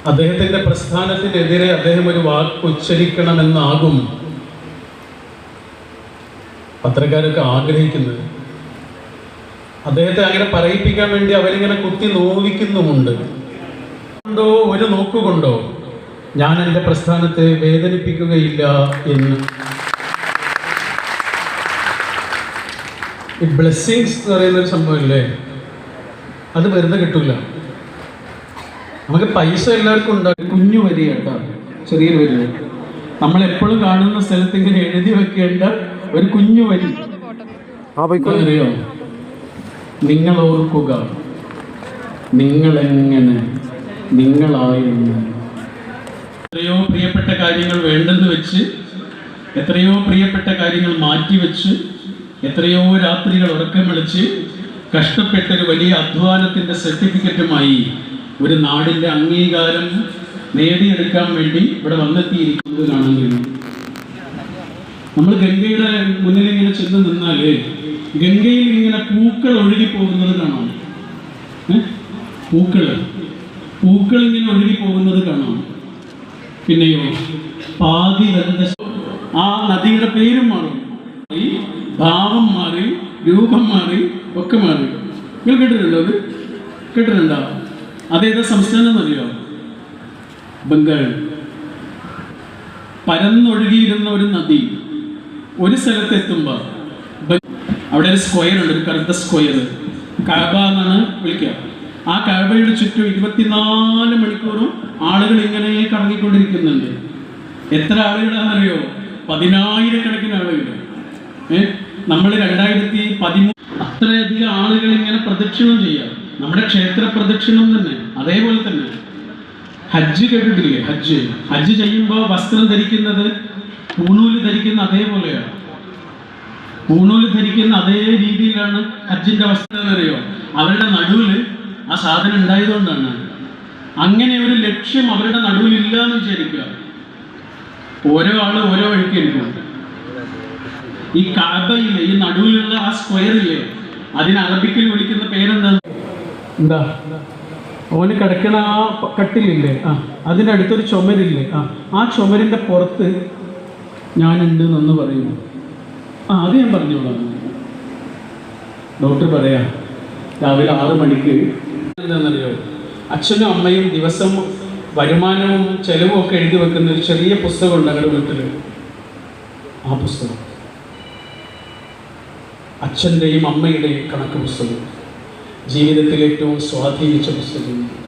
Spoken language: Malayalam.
അദ്ദേഹത്തിൻ്റെ പ്രസ്ഥാനത്തിനെതിരെ അദ്ദേഹം ഒരു വാക്ക് ഉച്ചരിക്കണമെന്നാകും പത്രക്കാരൊക്കെ ആഗ്രഹിക്കുന്നത്. അദ്ദേഹത്തെ അങ്ങനെ പറയിപ്പിക്കാൻ വേണ്ടി അവരിങ്ങനെ കുത്തി നോവിക്കുന്നുമുണ്ട്. കൊണ്ടോ ഒരു നോക്കുകൊണ്ടോ ഞാൻ എൻ്റെ പ്രസ്ഥാനത്തെ വേദനിപ്പിക്കുകയില്ല എന്ന്. ഈ ബ്ലെസ്സിങ്സ് എന്ന് പറയുന്നൊരു സംഭവമില്ലേ, അത് വെറുതെ കിട്ടൂല. നമുക്ക് പൈസ എല്ലാവർക്കും ഉണ്ടാകും. കുഞ്ഞു വരി കേട്ടോ, ചെറിയൊരു വരി. നമ്മളെപ്പോഴും കാണുന്ന സ്ഥലത്ത് ഇങ്ങനെ എഴുതി വെക്കേണ്ട ഒരു കുഞ്ഞു വരി അറിയോ? നിങ്ങൾ ഓർക്കുക, നിങ്ങളെങ്ങനെ നിങ്ങളായിരുന്നു. എത്രയോ പ്രിയപ്പെട്ട കാര്യങ്ങൾ വേണ്ടെന്ന് വെച്ച്, എത്രയോ പ്രിയപ്പെട്ട കാര്യങ്ങൾ മാറ്റിവെച്ച്, എത്രയോ രാത്രികൾ ഉറക്കം വിളിച്ച് കഷ്ടപ്പെട്ടൊരു വലിയ അധ്വാനത്തിൻ്റെ സർട്ടിഫിക്കറ്റുമായി ഒരു നാടിൻ്റെ അംഗീകാരം നേടിയെടുക്കാൻ വേണ്ടി ഇവിടെ വന്നെത്തിയിരിക്കുന്നത് കാണാൻ കഴിയും. നമ്മൾ ഗംഗയുടെ മുന്നിൽ ഇങ്ങനെ ചെന്ന് നിന്നാൽ ഗംഗയിൽ ഇങ്ങനെ പൂക്കൾ ഒഴുകിപ്പോകുന്നത് കാണാം. പൂക്കൾ ഇങ്ങനെ ഒഴുകിപ്പോകുന്നത് കാണാം. പിന്നെയോ പാതി വരുന്ന ആ നദിയുടെ പേരും മാറും, ഭാവം മാറി, രൂപം മാറി, ഒക്കെ മാറി. നിങ്ങൾ കേട്ടിട്ടുണ്ടോ? അത് കേട്ടിട്ടുണ്ടോ? അതേതാ സംസ്ഥാനം എന്നറിയോ? ബംഗാൾ. പരന്നൊഴുകിയിരുന്ന ഒരു നദി ഒരു സ്ഥലത്ത് എത്തുമ്പോൾ അവിടെ ഒരു സ്ക്വയർ ഉണ്ട്, ഒരു കറുത്ത സ്ക്വയർ, കഅബ എന്നാണ് വിളിക്കുക. ആ കഅബയുടെ ചുറ്റും 24 മണിക്കൂറും ആളുകൾ ഇങ്ങനെ കറങ്ങിക്കൊണ്ടിരിക്കുന്നുണ്ട്. എത്ര ആളുകളാണെന്നറിയോ? 10,000 ആളുകൾ. നമ്മൾ 2013 അത്രയധികം ആളുകൾ ഇങ്ങനെ പ്രദക്ഷിണം ചെയ്യാം. നമ്മുടെ ക്ഷേത്ര പ്രദക്ഷിണം തന്നെ അതേപോലെ തന്നെ. ഹജ്ജ് കേട്ടിട്ടില്ലേ? ഹജ്ജ് ചെയ്യുമ്പോൾ വസ്ത്രം ധരിക്കുന്നത് പൂണൂല് ധരിക്കുന്ന അതേപോലെയാണ്. പൂണൂല് ധരിക്കുന്ന അതേ രീതിയിലാണ് ഹജ്ജിന്റെ വസ്ത്രം. അറിയോ? അവരുടെ നടുവിൽ ആ സാധനം ഉണ്ടായതുകൊണ്ടാണ്. അങ്ങനെ ഒരു ലക്ഷ്യം അവരുടെ നടുവിലില്ല എന്ന് വിചാരിക്കുക. ഓരോ ആള് ഓരോ വഴിക്കായിരിക്കും. ഈ കഅബയിലെ ഈ നടുവിലുള്ള ആ സ്ക്വയറില്ലേ, അതിന് അറബിക്കിൽ വിളിക്കുന്ന പേരെന്താണ്? എന്താ? ഓന് കിടക്കണ ആ കട്ടിലില്ലേ, അതിനടുത്തൊരു ചുമരില്ലേ, ആ ചുമരിൻ്റെ പുറത്ത് ഞാനുണ്ട് എന്ന് പറയുന്നു. അത് ഞാൻ പറഞ്ഞോളാം. ഡോക്ടർ പറയാ രാവിലെ 6 മണിക്ക് എന്താണെന്നറിയോ? അച്ഛനും അമ്മയും ദിവസം വരുമാനവും ചെലവും ഒക്കെ എഴുതി വെക്കുന്ന ഒരു ചെറിയ പുസ്തകമുണ്ട് ഞങ്ങളുടെ വീട്ടിൽ. ആ പുസ്തകം അച്ഛൻ്റെയും അമ്മയുടെയും കണക്ക് പുസ്തകം, ജീവിതത്തിൽ ഏറ്റവും സ്വാധീനിച്ച പുസ്തകം.